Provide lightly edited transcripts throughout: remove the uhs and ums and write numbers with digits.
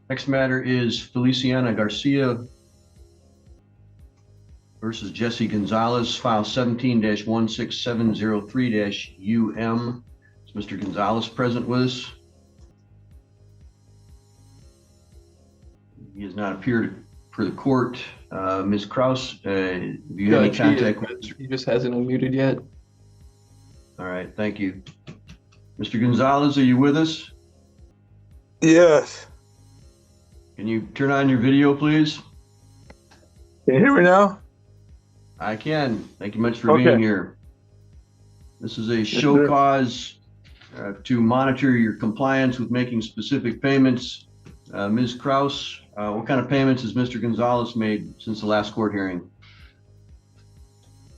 Next matter is Feliciana Garcia versus Jesse Gonzalez, file 17-16703-UM. Is Mr. Gonzalez present with us? He has not appeared for the court. Ms. Kraus, have you had any contact with Mr. He just hasn't unmuted yet. All right, thank you. Mr. Gonzalez, are you with us? Yes. Can you turn on your video, please? Can you hear me now? I can. Thank you much for being here. This is a show cause to monitor your compliance with making specific payments. Ms. Kraus, what kind of payments has Mr. Gonzalez made since the last court hearing?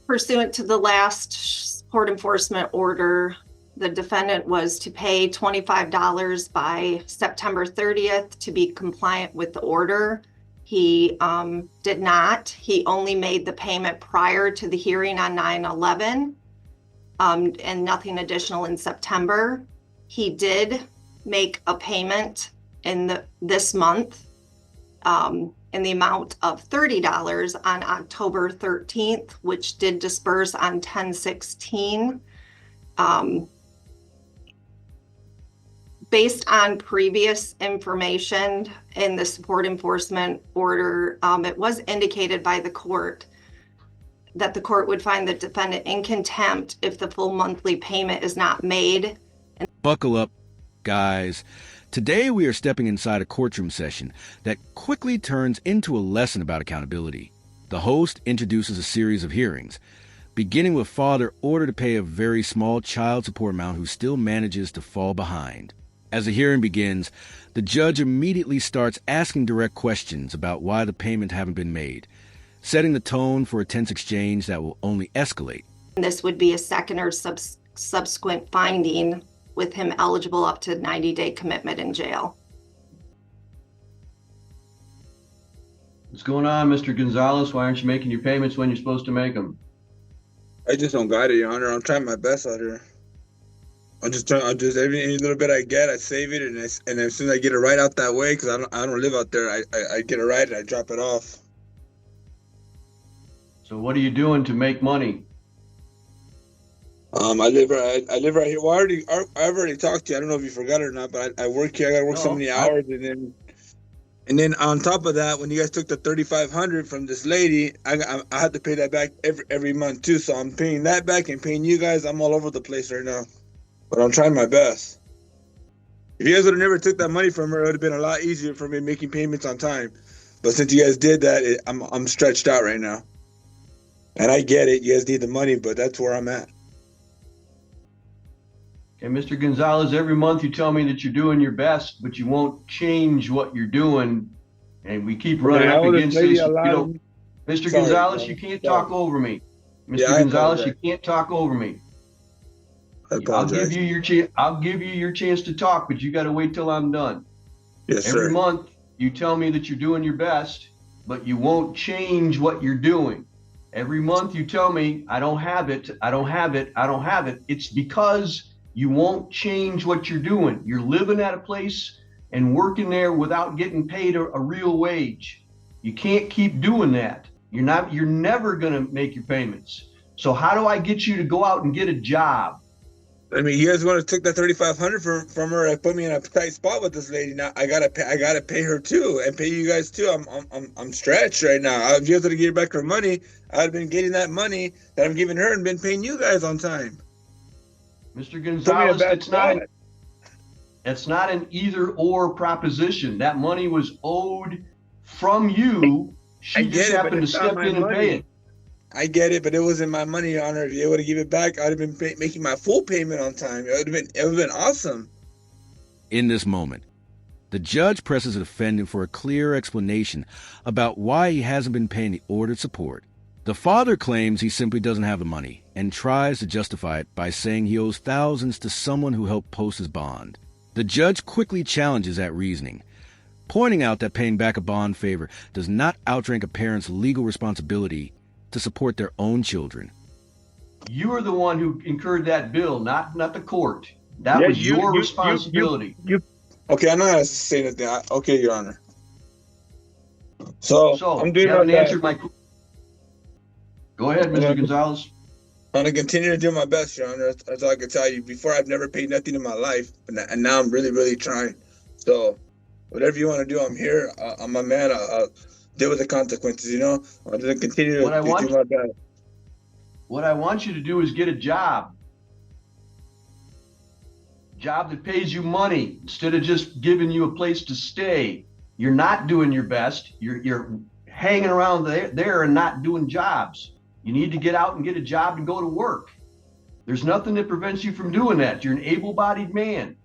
Pursuant to the last court enforcement order, the defendant was to pay $25 by September 30th to be compliant with the order. He did not. He only made the payment prior to the hearing on 9/11 and nothing additional in September. He did make a payment in this month in the amount of $30 on October 13th, which did disperse on 10/16. Based on previous information in the support enforcement order, it was indicated by the court that the court would find the defendant in contempt if the full monthly payment is not made. Buckle up, guys. Today we are stepping inside a courtroom session that quickly turns into a lesson about accountability. The host introduces a series of hearings, beginning with father ordered to pay a very small child support amount who still manages to fall behind. As the hearing begins, the judge immediately starts asking direct questions about why the payment haven't been made, setting the tone for a tense exchange that will only escalate. This would be a second or subsequent finding with him eligible up to 90-day commitment in jail. What's going on, Mr. Gonzalez? Why aren't you making your payments when you're supposed to make them? I just don't got it, Your Honor. I'm trying my best out here. I'm just any little bit I get, I save it, and as soon as I get it right out that way, because I don't live out there, I get it right and I drop it off. So what are you doing to make money? I live right here. Well, I've already talked to you. I don't know if you forgot it or not, but I work here. I gotta work so many hours, and then on top of that, when you guys took the $3,500 from this lady, I had to pay that back every month too. So I'm paying that back and paying you guys. I'm all over the place right now, but I'm trying my best. If you guys would have never took that money from her, it would have been a lot easier for me making payments on time. But since you guys did that, I'm stretched out right now, and I get it. You guys need the money, but that's where I'm at. Okay, Mr. Gonzalez, every month you tell me that you're doing your best, but you won't change what you're doing. And we keep running up against this. Mr. Gonzalez, you can't talk over me. Mr. Gonzalez, you can't talk over me. I'll give you your chance to talk, but you got to wait till I'm done. Yes, sir. Every month you tell me that you're doing your best, but you won't change what you're doing. Every month you tell me, I don't have it, I don't have it, I don't have it. It's because you won't change what you're doing. You're living at a place and working there without getting paid a real wage. You can't keep doing that. You're never gonna make your payments. So how do I get you to go out and get a job? I mean, you guys want to take that $3,500 from her and put me in a tight spot with this lady. Now I gotta pay her too, and pay you guys too. I'm stretched right now. If you guys had to get back her money, I'd have been getting that money that I'm giving her and been paying you guys on time. Mr. Gonzalez, it's not an either or proposition. That money was owed from you. She just happened to step in and pay it. I get it, but it wasn't my money, Your Honor. If you would have given it back, I'd have been making my full payment on time. It would have been awesome. In this moment, the judge presses the defendant for a clear explanation about why he hasn't been paying the ordered support. The father claims he simply doesn't have the money and tries to justify it by saying he owes thousands to someone who helped post his bond. The judge quickly challenges that reasoning, pointing out that paying back a bond favor does not outrank a parent's legal responsibility to support their own children. You are the one who incurred that bill, not the court. That was your responsibility. Okay, I'm not gonna say anything. Okay, Your Honor. So I'm So doing you my haven't best. answered my. Go ahead, I'm Mr. gonna, Gonzalez. I'm gonna continue to do my best, Your Honor. That's all I can tell you. Before, I've never paid nothing in my life, and now I'm really, really trying. So whatever you want to do, I'm here. I'm a man. I'll deal with the consequences. I'm gonna continue What I to do want, my best. what I want you to do is get a job that pays you money instead of just giving you a place to stay. You're not doing your best. You're hanging around there and not doing jobs. You need to get out and get a job and go to work. There's nothing that prevents you from doing that. You're an able-bodied man.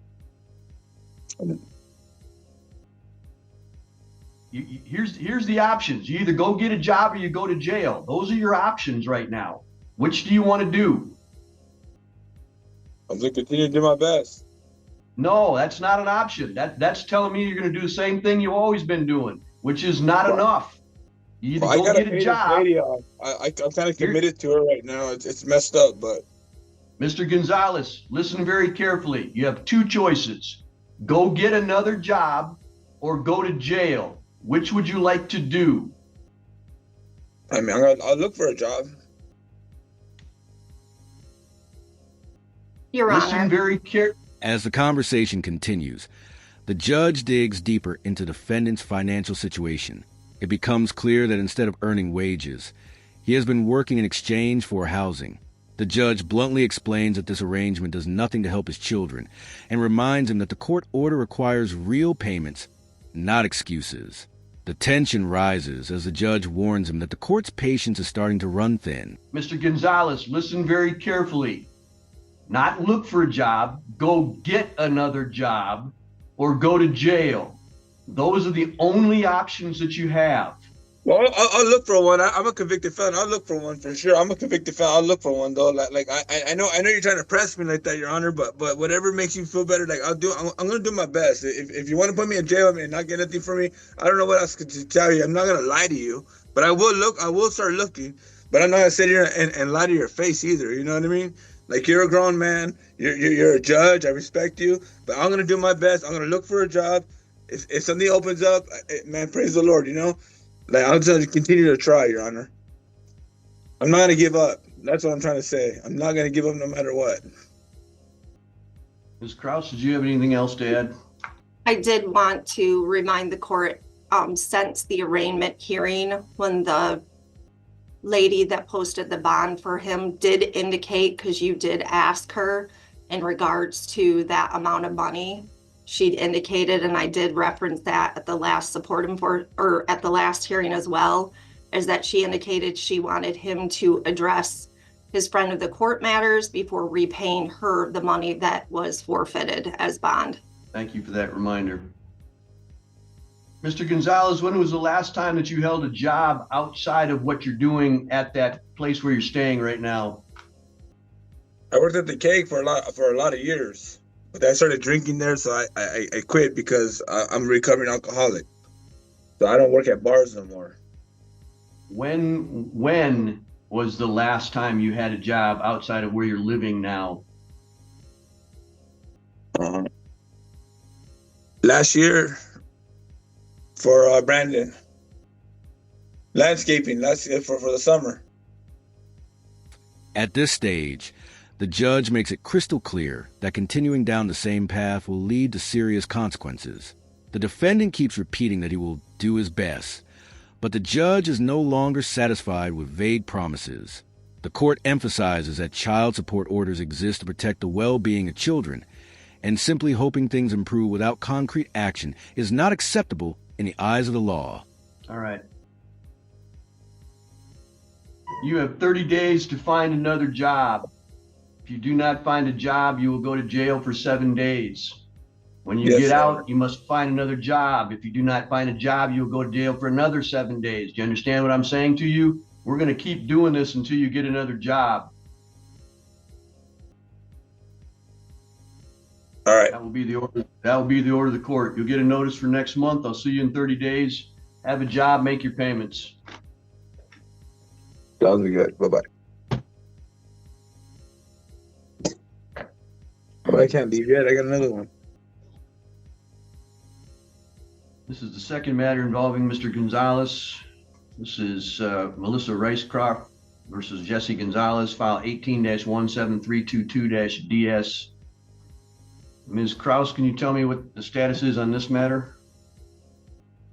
Here's the options. You either go get a job or you go to jail. Those are your options right now. Which do you want to do? I'm gonna continue to do my best. No, that's not an option. That's telling me you're going to do the same thing you've always been doing, which is not Well, enough. You either I go gotta get a pay this job. lady off. I'm kind of Here, committed to her right now. It's messed up, but Mr. Gonzalez, listen very carefully. You have two choices. Go get another job or go to jail. Which would you like to do? I mean, I'll look for a job. Your Listen Honor. very carefully. As the conversation continues, the judge digs deeper into the defendant's financial situation. It becomes clear that instead of earning wages, he has been working in exchange for housing. The judge bluntly explains that this arrangement does nothing to help his children and reminds him that the court order requires real payments, not excuses. The tension rises as the judge warns him that the court's patience is starting to run thin. Mr. Gonzalez, listen very carefully. Not look for a job, go get another job, or go to jail. Those are the only options that you have. Well, I'll look for one. I'm a convicted felon. I'll look for one for sure. I'm a convicted felon. I'll look for one though. I know you're trying to press me like that, Your Honor. But whatever makes you feel better, I'm gonna do my best. If you want to put me in jail and not get anything from me, I don't know what else to tell you. I'm not gonna lie to you, but I will look. I will start looking. But I'm not gonna sit here and lie to your face either. You know what I mean? Like, you're a grown man. You're a judge. I respect you. But I'm gonna do my best. I'm gonna look for a job. If something opens up, man, praise the Lord. Like, I'm just going to continue to try, Your Honor. I'm not going to give up. That's what I'm trying to say. I'm not going to give up no matter what. Ms. Krause, did you have anything else to add? I did want to remind the court, since the arraignment hearing, when the lady that posted the bond for him did indicate, because you did ask her in regards to that amount of money, she'd indicated, and I did reference that at the last at the last hearing as well, is that she indicated she wanted him to address his friend of the court matters before repaying her the money that was forfeited as bond. Thank you for that reminder. Mr. Gonzalez, when was the last time that you held a job outside of what you're doing at that place where you're staying right now? I worked at the Cake for a lot of years. But I started drinking there, so I quit because I'm a recovering alcoholic. So I don't work at bars no more. When was the last time you had a job outside of where you're living now? Last year for Brandon. Landscaping, last year for the summer. At this stage, the judge makes it crystal clear that continuing down the same path will lead to serious consequences. The defendant keeps repeating that he will do his best, but the judge is no longer satisfied with vague promises. The court emphasizes that child support orders exist to protect the well-being of children, and simply hoping things improve without concrete action is not acceptable in the eyes of the law. All right. You have 30 days to find another job. If you do not find a job, you will go to jail for 7 days. When you get out, you must find another job. If you do not find a job, you'll go to jail for another 7 days. Do you understand what I'm saying to you? We're going to keep doing this until you get another job. All right. That will be the order. That will be the order of the court. You'll get a notice for next month. I'll see you in 30 days. Have a job, make your payments. Sounds good. Bye-bye. But I can't leave yet. I got another one. This is the second matter involving Mr. Gonzalez. This is Melissa Ricecroft versus Jesse Gonzalez, file 18-17322-DS. Ms. Kraus, can you tell me what the status is on this matter?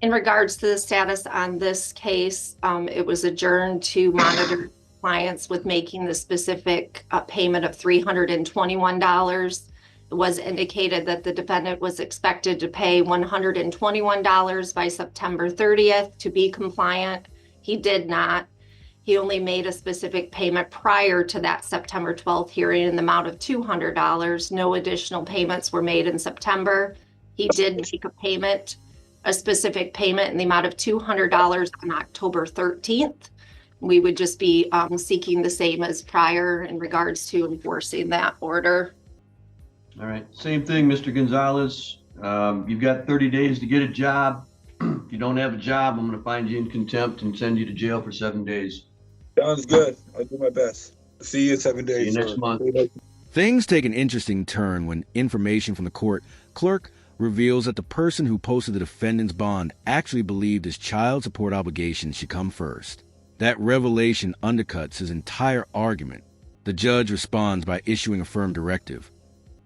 In regards to the status on this case, it was adjourned to monitor compliance with making the specific payment of $321. It was indicated that the defendant was expected to pay $121 by September 30th to be compliant. He did not. He only made a specific payment prior to that September 12th hearing in the amount of $200. No additional payments were made in September. He did make a specific payment in the amount of $200 on October 13th. We would just be seeking the same as prior in regards to enforcing that order. All right, same thing, Mr. Gonzalez. You've got 30 days to get a job. If you don't have a job, I'm going to find you in contempt and send you to jail for 7 days. Sounds good. I'll do my best. See you in 7 days. See you next month. Things take an interesting turn when information from the court clerk reveals that the person who posted the defendant's bond actually believed his child support obligations should come first. That revelation undercuts his entire argument. The judge responds by issuing a firm directive.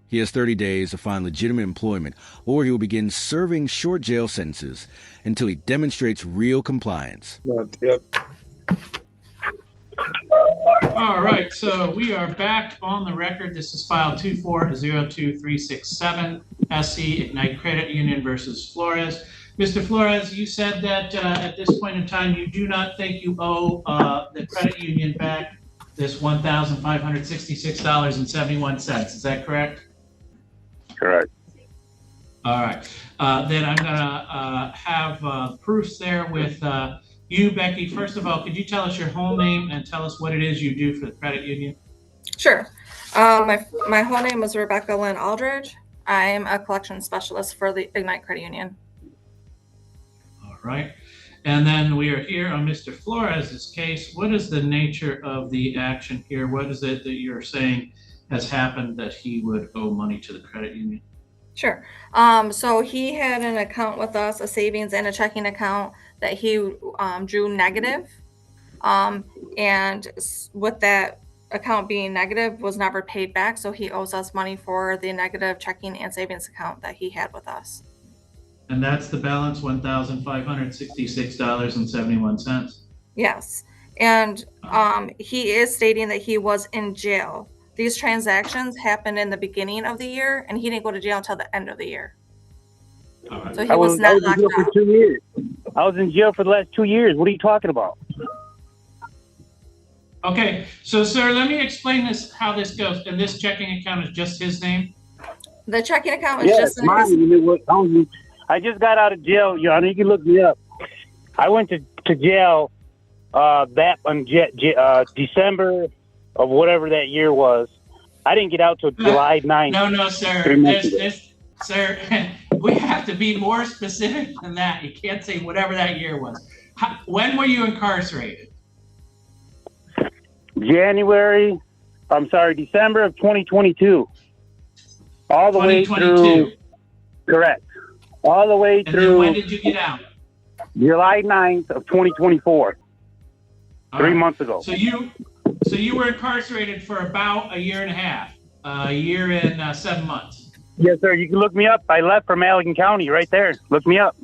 He has 30 days to find legitimate employment, or he will begin serving short jail sentences until he demonstrates real compliance. Yep. All right, so we are back on the record. This is file 2402367, SC Ignite Credit Union versus Flores. Mr. Flores, you said that at this point in time, you do not think you owe the credit union back this $1,566.71. Is that correct? Correct. All right. Then I'm going to have proofs there with you, Becky. First of all, could you tell us your whole name and tell us what it is you do for the credit union? Sure. My whole name is Rebecca Lynn Aldridge. I'm a collection specialist for the Ignite Credit Union. All right. And then we are here on Mr. Flores' case. What is the nature of the action here? What is it that you're saying has happened that he would owe money to the credit union? Sure. So he had an account with us, a savings and a checking account that he drew negative. And with that account being negative, was never paid back. So he owes us money for the negative checking and savings account that he had with us. And that's the balance, $1,566.71. Yes. And he is stating that he was in jail. These transactions happened in the beginning of the year, and he didn't go to jail until the end of the year. All right. So he was not locked up. For 2 years. I was in jail for the last 2 years. What are you talking about? Okay, so sir, let me explain how this goes. And this checking account is just his name? The checking account is just in mine. his... I just got out of jail, Your Honor. You can look me up. I went to jail back on December of whatever that year was. I didn't get out till July 9th. No, sir. Sir, we have to be more specific than that. You can't say whatever that year was. When were you incarcerated? December of 2022. All the way through. Correct. All the way through. And then when did you get out? July 9th of 2024. All 3 right. months ago. So you were incarcerated for about a year and a half, a year and 7 months. Yes, sir. You can look me up. I left from Allegan County right there. Look me up.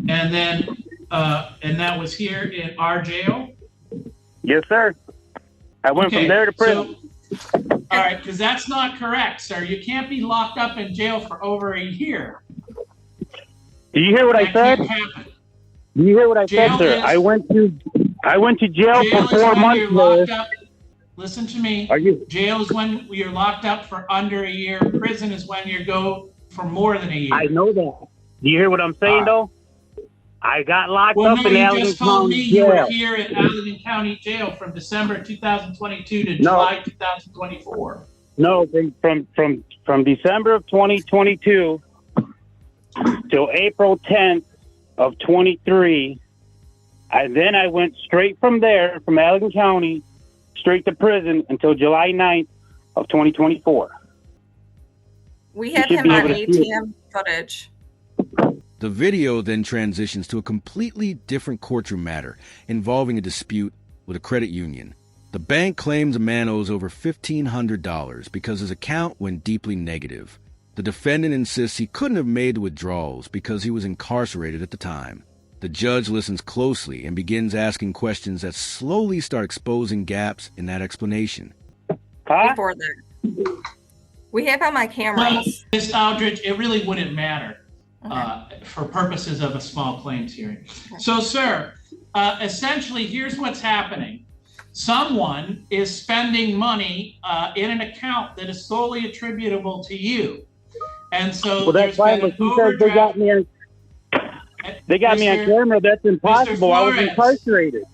And then, and that was here in our jail? Yes, sir. I went from there to prison. All right, because that's not correct, sir. You can't be locked up in jail for over a year. Do you hear what I said? Can't happen. Do you hear what I said, sir? I went to jail for 4 months. Listen to me. Jail is when you're locked up for under a year. Prison is when you go for more than a year. I know that. Do you hear what I'm saying, though? I got locked up in you Allegan just told me County you were jail. here in Allegan County Jail from December 2022 to July 2024. No, from December of 2022 till April 10th of 23. And then I went straight from there, from Allegan County, straight to prison until July 9th of 2024. We had him on ATM footage. The video then transitions to a completely different courtroom matter involving a dispute with a credit union. The bank claims a man owes over $1,500 because his account went deeply negative. The defendant insists he couldn't have made the withdrawals because he was incarcerated at the time. The judge listens closely and begins asking questions that slowly start exposing gaps in that explanation. Before that, we have on my cameras. Well, Ms. Aldridge, it really wouldn't matter for purposes of a small claims hearing. Okay. So, sir, essentially, here's what's happening. Someone is spending money in an account that is solely attributable to you. And so Well, that's fine, but she says they got me on camera. That's impossible. I was incarcerated.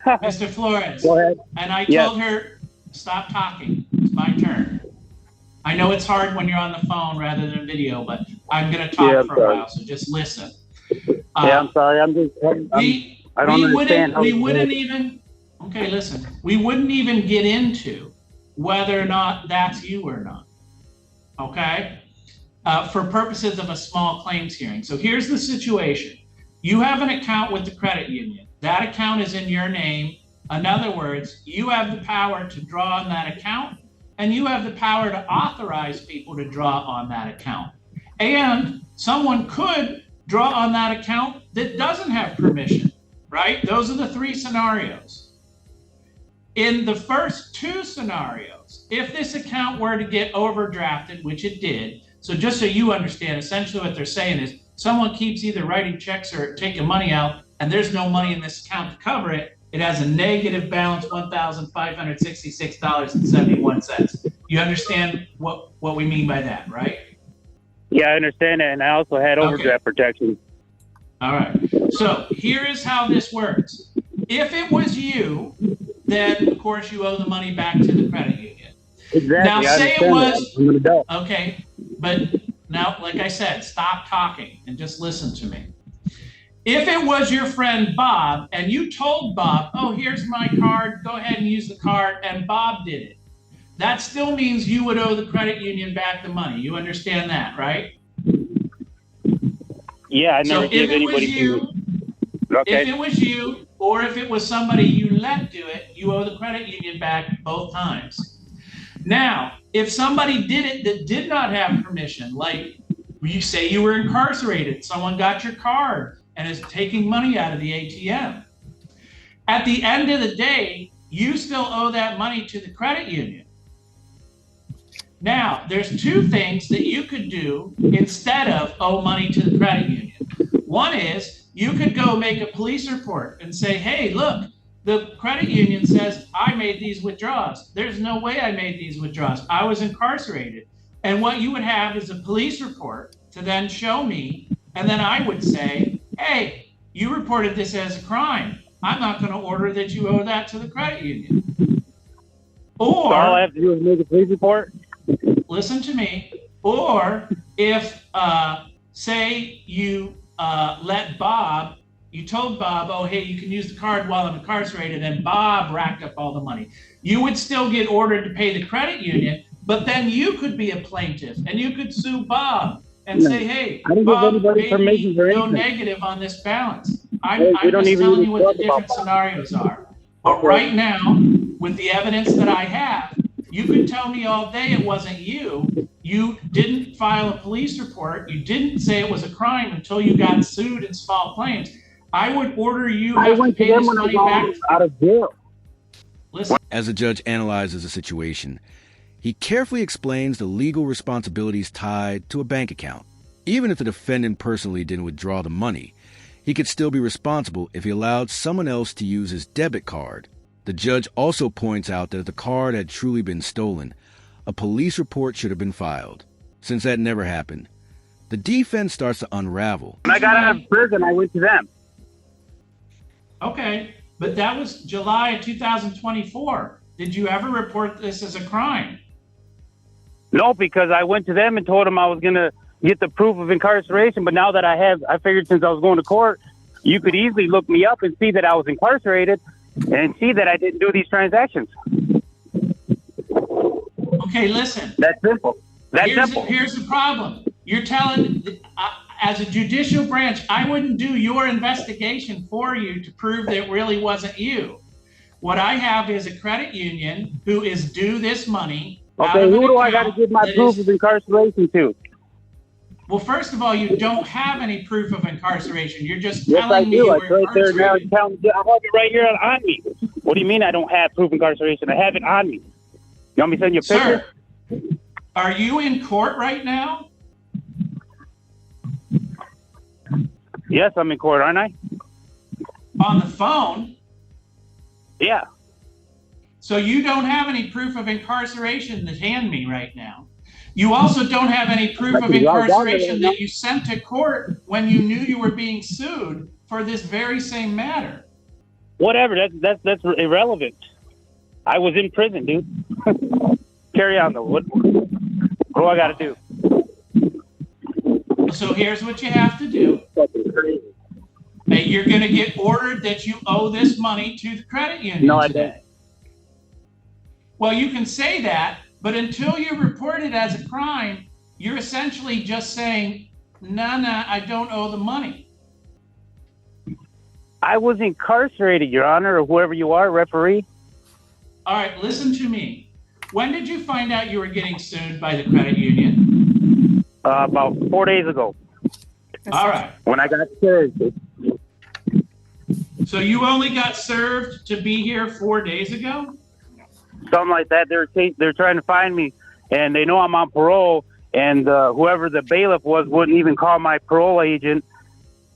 Mr. Flores. Go ahead. And I Yes. told her, stop talking. It's my turn. I know it's hard when you're on the phone rather than video, but I'm going to talk for a while, so just listen. Yeah, I'm sorry. I don't understand. We wouldn't even, okay, listen. We wouldn't even get into whether or not that's you or not, okay? For purposes of a small claims hearing. So here's the situation. You have an account with the credit union. That account is in your name. In other words, you have the power to draw on that account, and you have the power to authorize people to draw on that account. And someone could draw on that account that doesn't have permission, right? Those are the three scenarios. In the first two scenarios, if this account were to get overdrafted, which it did, so just so you understand, essentially what they're saying is someone keeps either writing checks or taking money out, and there's no money in this account to cover it. It has a negative balance, $1,566.71. You understand what we mean by that, right? Yeah, I understand that, and I also had overdraft protection. All right. So here is how this works. If it was you, then of course you owe the money back to the credit union. Exactly. Now say it was I'm an adult. okay, but now, like I said, stop talking and just listen to me. If it was your friend Bob and you told Bob, oh, here's my card, go ahead and use the card, and Bob did it, that still means you would owe the credit union back the money. You understand that, right? Yeah, I never So gave anybody. if it was you, or if it was somebody you let do it, you owe the credit union back both times. Now, if somebody did it that did not have permission, like you say you were incarcerated, someone got your card and is taking money out of the ATM. At the end of the day, you still owe that money to the credit union. Now, there's two things that you could do instead of owe money to the credit union. One is you could go make a police report and say, hey, look, the credit union says I made these withdrawals. There's no way I made these withdrawals. I was incarcerated. And what you would have is a police report to then show me, and then I would say, hey, you reported this as a crime. I'm not going to order that you owe that to the credit union. Or, So all I have to do is make a police report? listen to me, or if, say you let Bob, you told Bob, oh, hey, you can use the card while I'm incarcerated, and Bob racked up all the money. You would still get ordered to pay the credit union, but then you could be a plaintiff, and you could sue Bob and say, hey, Bob made me go negative on this balance. I'm just telling you what the different scenarios are. But right now, with the evidence that I have, you could tell me all day it wasn't you. You didn't file a police report. You didn't say it was a crime until you got sued in small claims. I would order you to pay this money back out of jail. Listen. As the judge analyzes the situation, he carefully explains the legal responsibilities tied to a bank account. Even if the defendant personally didn't withdraw the money, he could still be responsible if he allowed someone else to use his debit card. The judge also points out that if the card had truly been stolen, a police report should have been filed. Since that never happened, the defense starts to unravel. When I got out of prison, I went to them. Okay, but that was July of 2024. Did you ever report this as a crime? No, because I went to them and told them I was going to get the proof of incarceration. But now that I figured since I was going to court, you could easily look me up and see that I was incarcerated and see that I didn't do these transactions. Okay, listen. That's simple. That's simple. Here's the problem. You're telling, as a judicial branch, I wouldn't do your investigation for you to prove that it really wasn't you. What I have is a credit union who is due this money. Okay, who do I got to give my proof of incarceration to? Well, first of all, you don't have any proof of incarceration. You're just Yes, telling I me do. you I were right there now. incarcerated. I have it right here on me. What do you mean I don't have proof of incarceration? I have it on me. You want me to send you a picture? Sir, are you in court right now? Yes, I'm in court, aren't I? On the phone? Yeah. So you don't have any proof of incarceration to hand me right now. You also don't have any proof of incarceration that you sent to court when you knew you were being sued for this very same matter. Whatever. That's irrelevant. I was in prison, dude. Carry on though. What do I got to do? So here's what you have to do. Hey, you're going to get ordered that you owe this money to the credit union today. Well, you can say that, but until you report it as a crime, you're essentially just saying, nah, I don't owe the money. I was incarcerated, Your Honor, or whoever you are, referee. All right, listen to me. When did you find out you were getting sued by the credit union? About 4 days ago. All right. When I got served. So you only got served to be here 4 days ago? Something like that. They're trying to find me, and they know I'm on parole, and whoever the bailiff was wouldn't even call my parole agent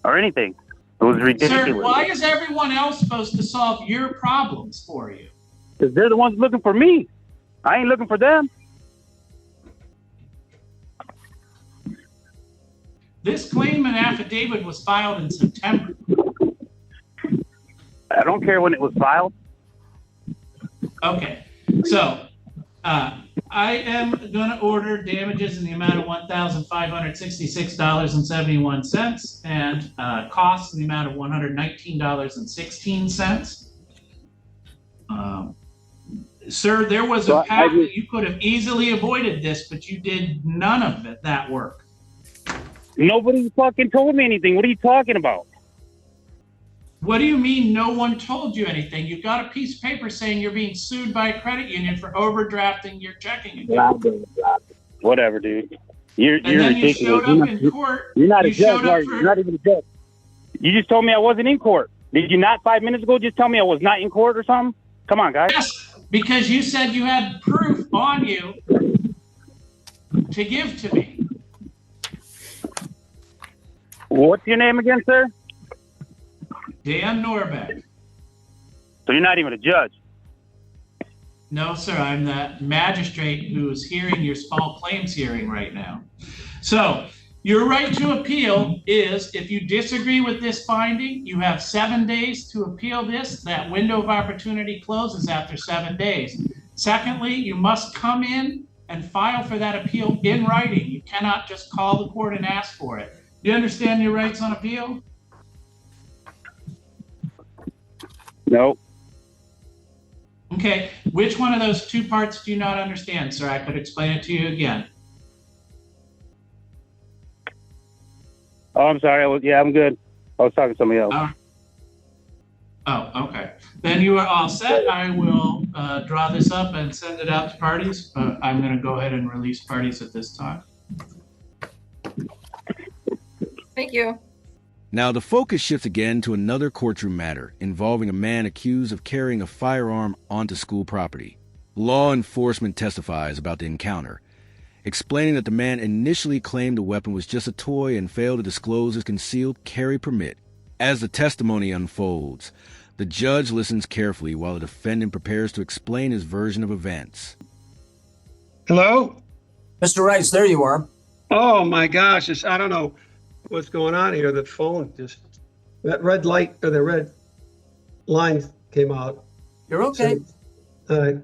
or anything. It was ridiculous. Sir, why is everyone else supposed to solve your problems for you? Because they're the ones looking for me. I ain't looking for them. This claim and affidavit was filed in September. I don't care when it was filed. Okay, so I am going to order damages in the amount of $1,566.71 and costs in the amount of $119.16. Sir, there was a path that you could have easily avoided this, but you did none of it, that work. Nobody fucking told me anything. What are you talking about? What do you mean no one told you anything? You got a piece of paper saying you're being sued by a credit union for overdrafting your checking account. Whatever, dude. You're then ridiculous. You showed up in court. You're not a judge, are you? You're not even a judge. You just told me I wasn't in court. Did you not 5 minutes ago just tell me I was not in court or something? Come on, guys. Yes, because you said you had proof on you to give to me. What's your name again, sir? Dan Norbeck. So you're not even a judge? No, sir. I'm the magistrate who's hearing your small claims hearing right now. So your right to appeal is, if you disagree with this finding, you have 7 days to appeal this. That window of opportunity closes after 7 days. Secondly, you must come in and file for that appeal in writing. You cannot just call the court and ask for it. Do you understand your rights on appeal? No. Okay. Which one of those two parts do you not understand, sir? I could explain it to you again. Oh, I'm sorry. I'm good. I was talking to somebody else. Oh, okay. Then you are all set. I will draw this up and send it out to parties. I'm going to go ahead and release parties at this time. Thank you. Now the focus shifts again to another courtroom matter involving a man accused of carrying a firearm onto school property. Law enforcement testifies about the encounter, explaining that the man initially claimed the weapon was just a toy and failed to disclose his concealed carry permit. As the testimony unfolds, the judge listens carefully while the defendant prepares to explain his version of events. Hello? Mr. Rice, there you are. Oh my gosh, I don't know what's going on here. The phone that red light or the red line came out. You're okay. All right.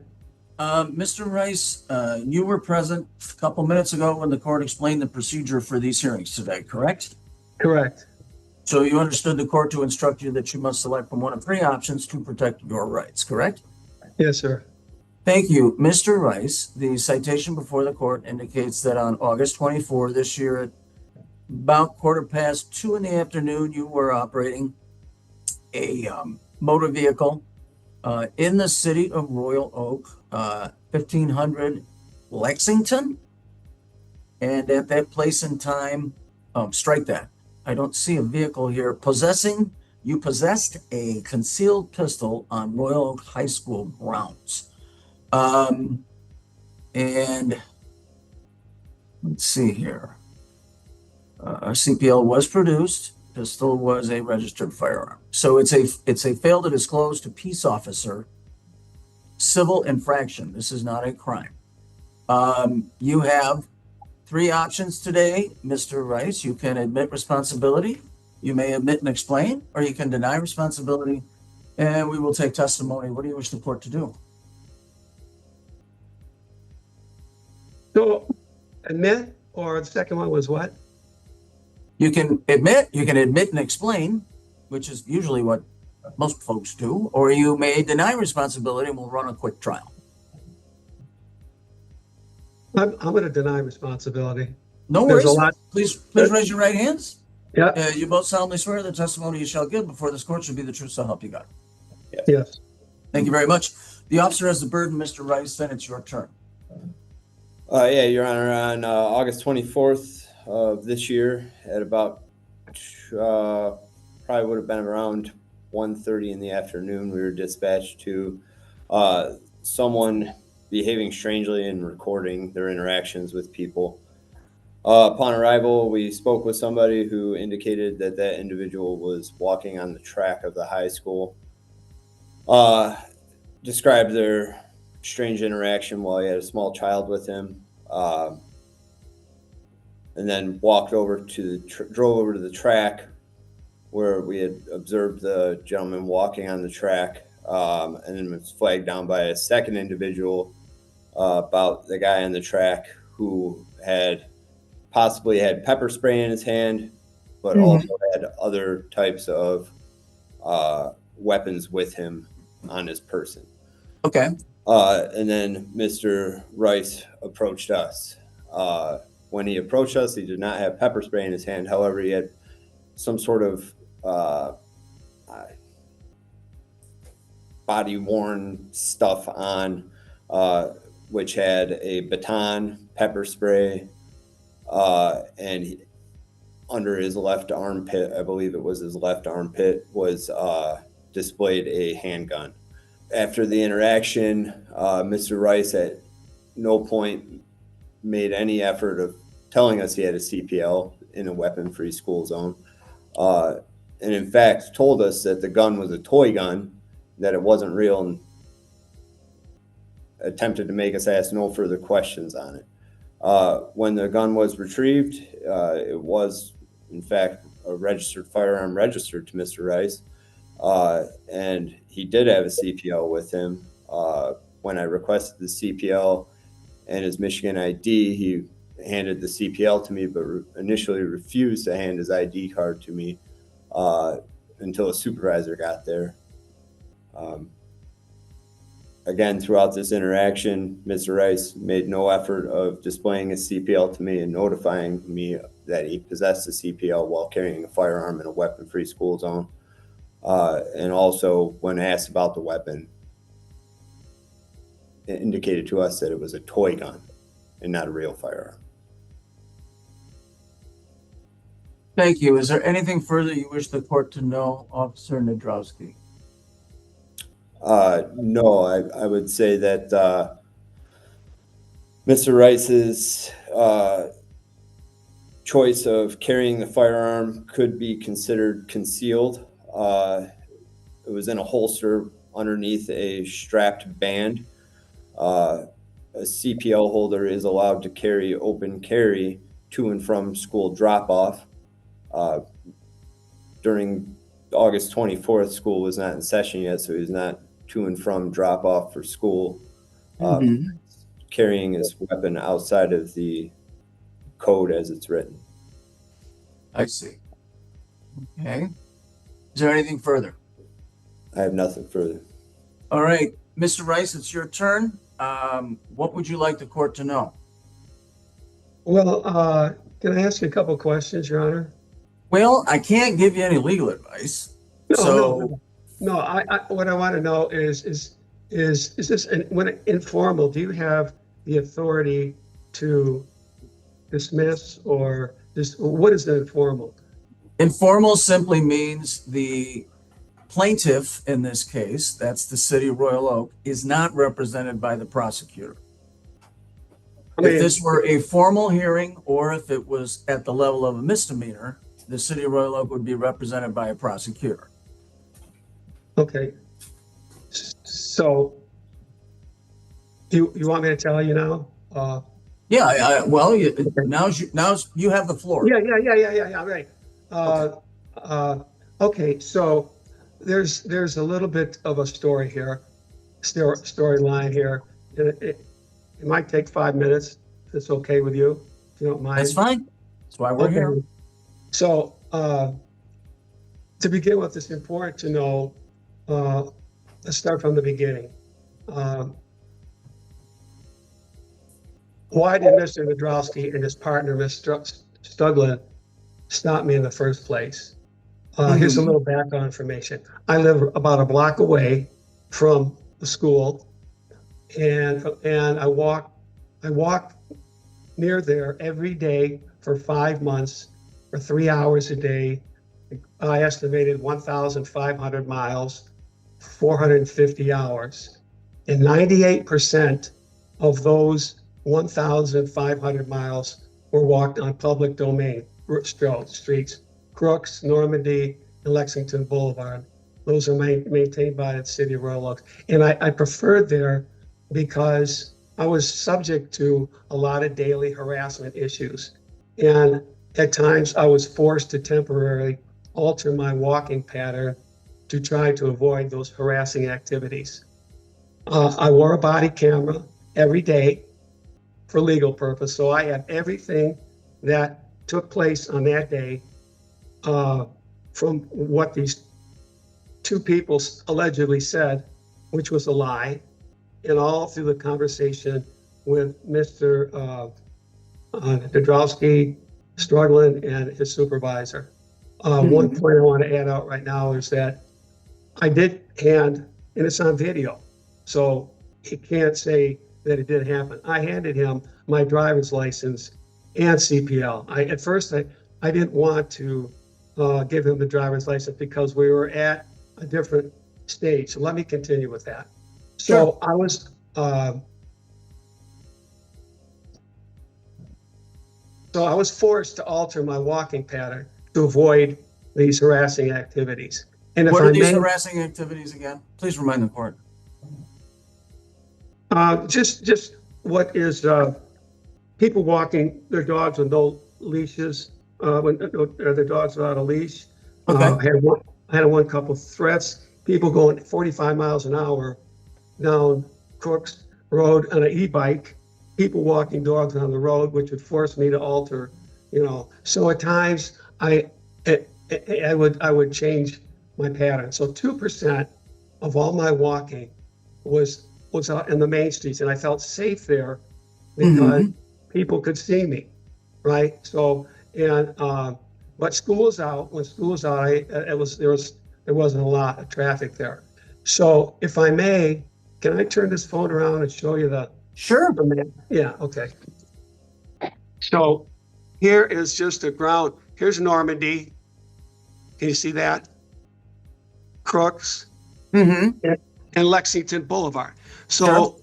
Mr. Rice, you were present a couple minutes ago when the court explained the procedure for these hearings today, correct? Correct. So you understood the court to instruct you that you must select from one of three options to protect your rights, correct? Yes, sir. Thank you. Mr. Rice, the citation before the court indicates that on August 24 this year at about 2:15 in the afternoon, you were operating a motor vehicle in the city of Royal Oak, 1500 Lexington. And at that place and time, strike that. I don't see a vehicle here. You possessed a concealed pistol on Royal Oak High School grounds. And let's see here. A CPL was produced. Pistol was a registered firearm. So it's a fail to disclose to peace officer civil infraction. This is not a crime. You have 3 options today, Mr. Rice. You can admit responsibility. You may admit and explain, or you can deny responsibility, and we will take testimony. What do you wish the court to do? So, admit, or the second one was what? You can admit and explain, which is usually what most folks do, or you may deny responsibility and we'll run a quick trial. I'm going to deny responsibility. No There's worries. a lot. Please raise your right hands. Yeah. You both solemnly swear the testimony you shall give before this court shall be the truth, so help you God. Yes. Thank you very much. The officer has the burden, Mr. Rice, then it's your turn. Yeah, Your Honor, on August 24th of this year at about probably would have been around 1:30 in the afternoon, we were dispatched to someone behaving strangely and recording their interactions with people. Upon arrival, we spoke with somebody who indicated that that individual was walking on the track of the high school. Described their strange interaction while he had a small child with him, and then walked over to drove over to the track where we had observed the gentleman walking on the track, and then was flagged down by a second individual about the guy on the track who had possibly had pepper spray in his hand, but also had other types of weapons with him on his person. Okay. And then Mr. Rice approached us. When he approached us, he did not have pepper spray in his hand. However, he had some sort of body-worn stuff on, which had a baton, pepper spray, and under his left armpit, I believe it was his left armpit, was displayed a handgun. After the interaction, Mr. Rice at no point made any effort of telling us he had a CPL in a weapon-free school zone, and in fact told us that the gun was a toy gun, that it wasn't real, and attempted to make us ask no further questions on it. When the gun was retrieved, it was in fact a registered firearm registered to Mr. Rice, and he did have a CPL with him. When I requested the CPL and his Michigan ID, he handed the CPL to me, but initially refused to hand his ID card to me until a supervisor got there. Again, throughout this interaction, Mr. Rice made no effort of displaying his CPL to me and notifying me that he possessed a CPL while carrying a firearm in a weapon-free school zone. And also, when asked about the weapon, it indicated to us that it was a toy gun and not a real firearm. Thank you. Is there anything further you wish the court to know, Officer Nadrowski? No, I would say that Mr. Rice's choice of carrying the firearm could be considered concealed. It was in a holster underneath a strapped band. A CPL holder is allowed to carry open carry to and from school drop-off. During August 24th, school was not in session yet, so he was not to and from drop-off for school. Carrying his weapon outside of the code as it's written. I see. Okay. Is there anything further? I have nothing further. All right. Mr. Rice, it's your turn. What would you like the court to know? Well, Can I ask you a couple questions, Your Honor? Well, I can't give you any legal advice. No. What I want to know is this when informal? Do you have the authority to dismiss or just what is the informal? Informal simply means the plaintiff in this case, that's the city of Royal Oak, is not represented by the prosecutor. If this were a formal hearing or if it was at the level of a misdemeanor, the city of Royal Oak would be represented by a prosecutor. Okay. So you want me to tell you now? Yeah, well, now you have the floor. Yeah, right. Okay, so there's a little bit of a story here, storyline here. It might take 5 minutes. If it's okay with you, if you don't mind. That's fine. That's why we're here. So to begin with, it's important to know, let's start from the beginning. Why did Mr. Nadrowski and his partner, Mr. Stuglin, stop me in the first place? Here's a little background information. I live about a block away from the school, and I walk near there every day for 5 months, for 3 hours a day. I estimated 1,500 miles, 450 hours, and 98% of those 1,500 miles were walked on public domain streets, Crooks, Normandy, and Lexington Boulevard. Those are maintained by the city of Royal Oak. And I preferred there because I was subject to a lot of daily harassment issues. And at times I was forced to temporarily alter my walking pattern to try to avoid those harassing activities. I wore a body camera every day for legal purpose. So I had everything that took place on that day from what these two people allegedly said, which was a lie, and all through the conversation with Mr. Nadrowski, Struggling, and his supervisor. One point I want to add out right now is that I did hand, and it's on video, so he can't say that it didn't happen. I handed him my driver's license and CPL. At first, I didn't want to give him the driver's license because we were at a different stage. So let me continue with that. So I was forced to alter my walking pattern to avoid these harassing activities. And if what are these harassing activities again? Please remind the court. Just what is people walking their dogs with no leashes, when their dogs without a leash. Okay. I had one couple threats. People going 45 miles an hour down Crooks Road on an e-bike. People walking dogs on the road, which would force me to alter. So at times I would change my pattern. So 2% of all my walking was out in the main streets, and I felt safe there because people could see me, right? So but school's out. When school's out, there wasn't a lot of traffic there. So if I may, can I turn this phone around and show you the? Sure. Yeah. Okay. So here is just the ground. Here's Normandy. Can you see that? Crooks and Lexington Boulevard. So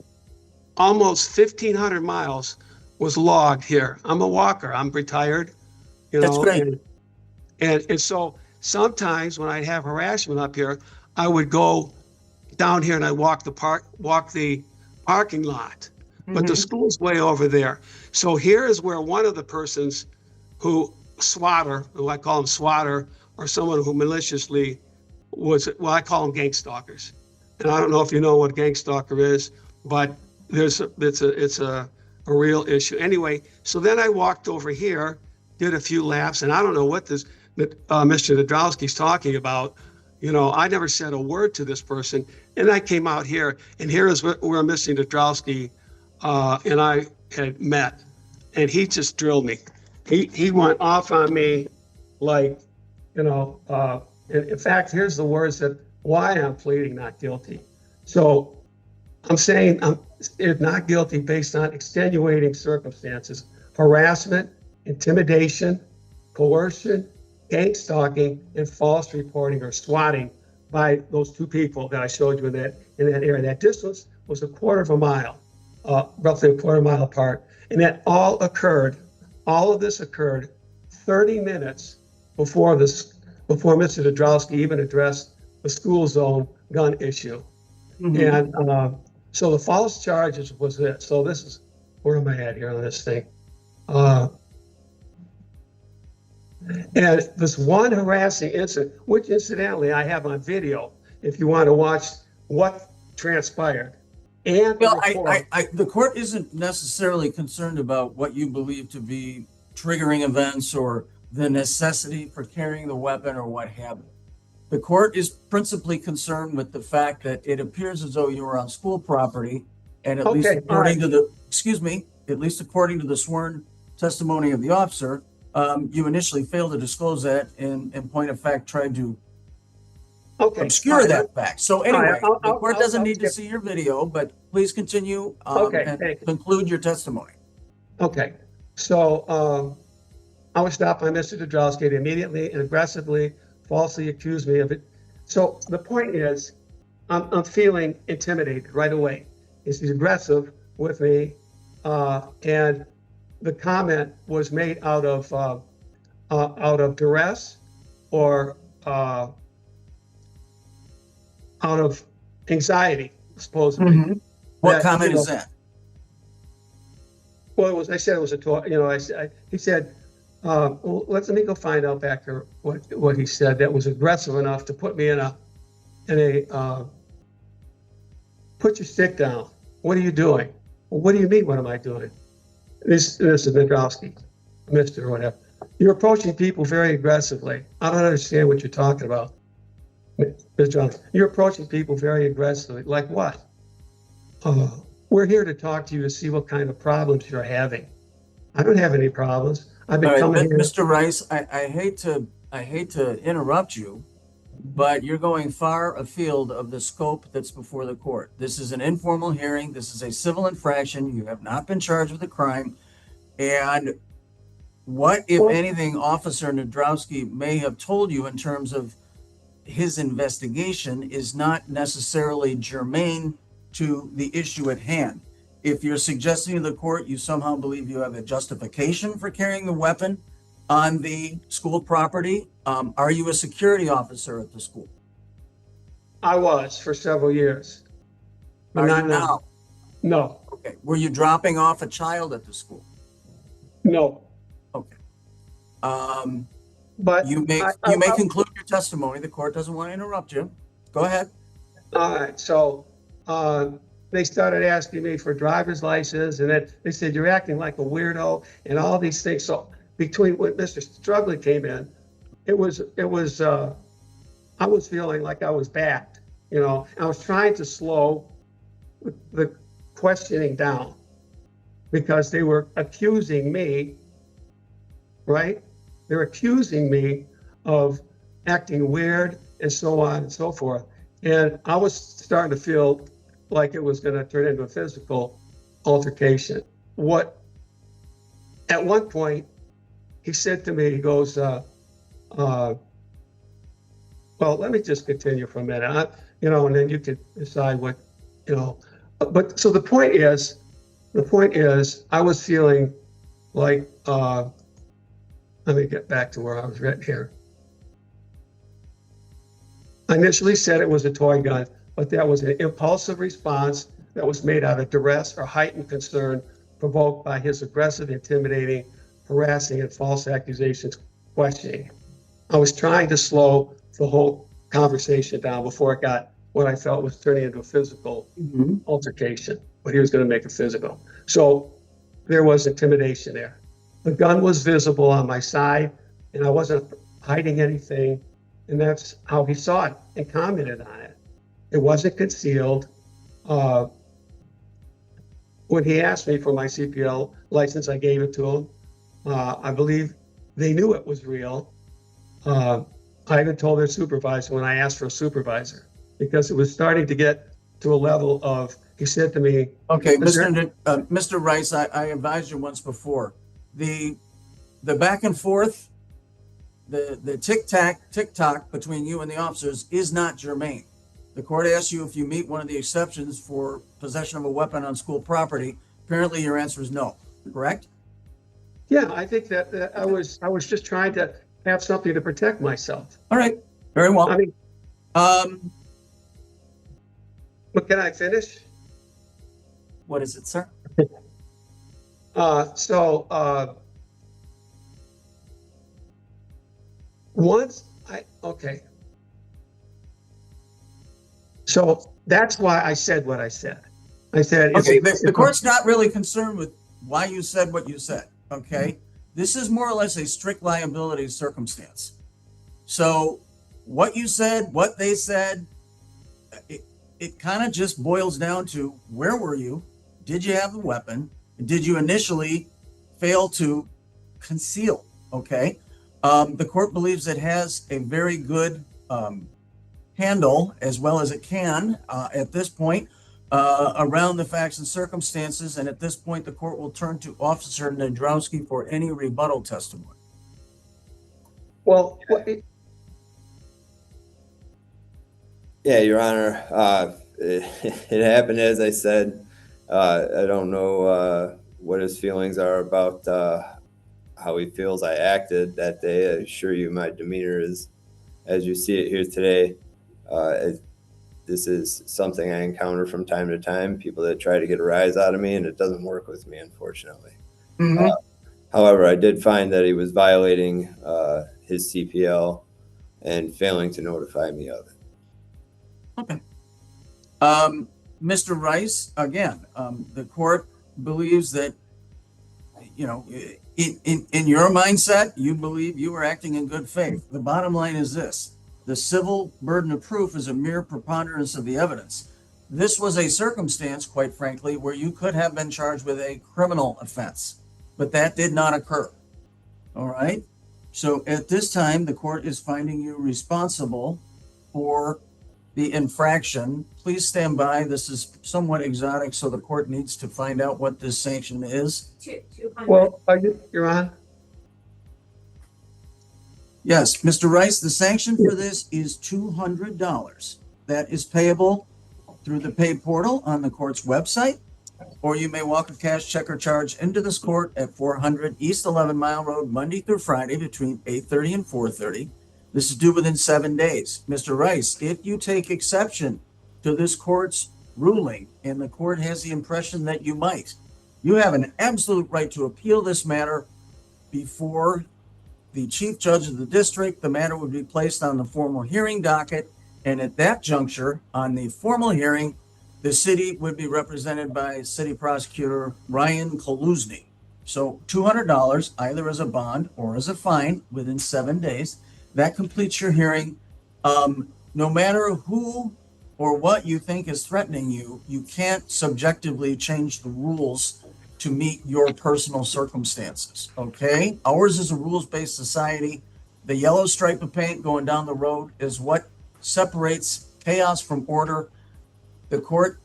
almost 1,500 miles was logged here. I'm a walker. I'm retired. That's great. And so sometimes when I'd have harassment up here, I would go down here and I walk the parking lot. But the school's way over there. So here is where one of the persons who I call him swatter, or someone who maliciously I call them gang stalkers. And I don't know if you know what gang stalker is, but it's a real issue. Anyway, so then I walked over here, did a few laps, and I don't know what Mr. Nadrowski's talking about. I never said a word to this person. And I came out here, and here is where Mr. Nadrowski and I had met, and he just drilled me. he went off on me like, in fact, here's the words that why I'm pleading not guilty. So I'm saying I'm not guilty based on extenuating circumstances, harassment, intimidation, coercion, gang stalking, and false reporting or swatting by those two people that I showed you in that area. That distance was a quarter of a mile, roughly a quarter mile apart. And that all of this occurred 30 minutes before Mr. Dabrowski even addressed the school zone gun issue. And so the false charges was this. So this is, where am I at here on this thing? And this one harassing incident, which incidentally I have on video, if you want to watch what transpired. And well, the court isn't necessarily concerned about what you believe to be triggering events or the necessity for carrying the weapon or what have you. The court is principally concerned with the fact that it appears as though you were on school property, and at least according to the sworn testimony of the officer, you initially failed to disclose that and in point of fact tried to obscure that fact. So anyway, the court doesn't need to see your video, but please continue and conclude your testimony. Okay, so I was stopped by Mr. Dabrowski. He immediately and aggressively falsely accused me of it. So the point is, I'm feeling intimidated right away. He's aggressive with me, and the comment was made out of duress or out of anxiety, supposedly. What comment is that? Well, I said it was a toy. He said, well, let me go find out back here what he said that was aggressive enough to put me in a put your stick down. What are you doing? Well, what do you mean? What am I doing? This is Dabrowski, Mr. or whatever. You're approaching people very aggressively. I don't understand what you're talking about, Mr. Johnson. You're approaching people very aggressively. Like what? We're here to talk to you to see what kind of problems you're having. I don't have any problems. I've been coming here. Mr. Rice, I hate to interrupt you, but you're going far afield of the scope that's before the court. This is an informal hearing. This is a civil infraction. You have not been charged with a crime. And what, if anything, Officer Dabrowski may have told you in terms of his investigation is not necessarily germane to the issue at hand. If you're suggesting to the court you somehow believe you have a justification for carrying the weapon on the school property, are you a security officer at the school? I was for several years. But not now? No. Okay. Were you dropping off a child at the school? No. Okay. But you may conclude your testimony. The court doesn't want to interrupt you. Go ahead. All right. So they started asking me for driver's license, and then they said, you're acting like a weirdo and all these things. So between when Mr. Strugley came in, I was feeling like I was backed, I was trying to slow the questioning down because they were accusing me, right? They're accusing me of acting weird and so on and so forth. And I was starting to feel like it was going to turn into a physical altercation. At one point, he said to me, he goes, well, let me just continue for a minute, and then you could decide what, But so the point is, I was feeling like, let me get back to where I was right here. I initially said it was a toy gun, but that was an impulsive response that was made out of duress or heightened concern provoked by his aggressive, intimidating, harassing, and false accusations questioning. I was trying to slow the whole conversation down before it got what I felt was turning into a physical altercation, but he was going to make it physical. So there was intimidation there. The gun was visible on my side, and I wasn't hiding anything, and that's how he saw it and commented on it. It wasn't concealed. When he asked me for my CPL license, I gave it to him. I believe they knew it was real. I even told their supervisor when I asked for a supervisor, because it was starting to get to a level of, he said to me, Okay, Mr. Rice, I advised you once before. The back and forth, the tick-tock between you and the officers is not germane. The court asks you if you meet one of the exceptions for possession of a weapon on school property. Apparently your answer is no, correct? Yeah, I think that I was just trying to have something to protect myself. All right, very well. I mean, but can I finish? What is it, sir? Okay. So that's why I said what I said. I said, okay, the court's not really concerned with why you said what you said, okay? This is more or less a strict liability circumstance. So what you said, what they said, it kind of just boils down to, where were you? Did you have the weapon? Did you initially fail to conceal? Okay. The court believes it has a very good handle, as well as it can at this point, around the facts and circumstances. And at this point, the court will turn to Officer Nadrowski for any rebuttal testimony. Well, yeah, Your Honor, it happened as I said. I don't know what his feelings are about how he feels I acted that day. I assure you my demeanor is, as you see it here today, this is something I encounter from time to time, people that try to get a rise out of me, and it doesn't work with me, unfortunately. Mm-hmm. However, I did find that he was violating his CPL and failing to notify me of it. Okay. Mr. Rice, again, the court believes that, you know, in your mindset, you believe you were acting in good faith. The bottom line is this: the civil burden of proof is a mere preponderance of the evidence. This was a circumstance, quite frankly, where you could have been charged with a criminal offense, but that did not occur. All right. So at this time, the court is finding you responsible for the infraction. Please stand by. This is somewhat exotic, so the court needs to find out what this sanction is. well, Your Honor? Yes, Mr. Rice, the sanction for this is $200. That is payable through the pay portal on the court's website, or you may walk a cash check or charge into this court at 400 East 11 Mile Road, Monday through Friday between 8:30 and 4:30. This is due within 7 days. Mr. Rice, if you take exception to this court's ruling, and the court has the impression that you might, you have an absolute right to appeal this matter before the chief judge of the district. The matter would be placed on the formal hearing docket, and at that juncture, on the formal hearing, the city would be represented by City Prosecutor Ryan Koluzny. So $200, either as a bond or as a fine, within 7 days. That completes your hearing. No matter who or what you think is threatening you, you can't subjectively change the rules to meet your personal circumstances, okay? Ours is a rules-based society. The yellow stripe of paint going down the road is what separates chaos from order. The court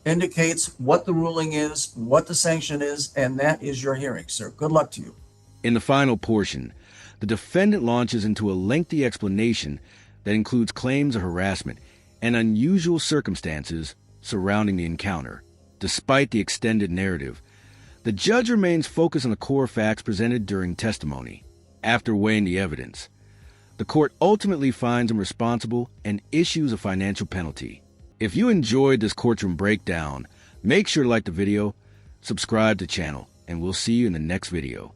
indicates what the ruling is, what the sanction is, and that is your hearing, sir. Good luck to you. In the final portion, the defendant launches into a lengthy explanation that includes claims of harassment and unusual circumstances surrounding the encounter. Despite the extended narrative, the judge remains focused on the core facts presented during testimony. After weighing the evidence, the court ultimately finds him responsible and issues a financial penalty. If you enjoyed this courtroom breakdown, make sure to like the video, subscribe to the channel, and we'll see you in the next video.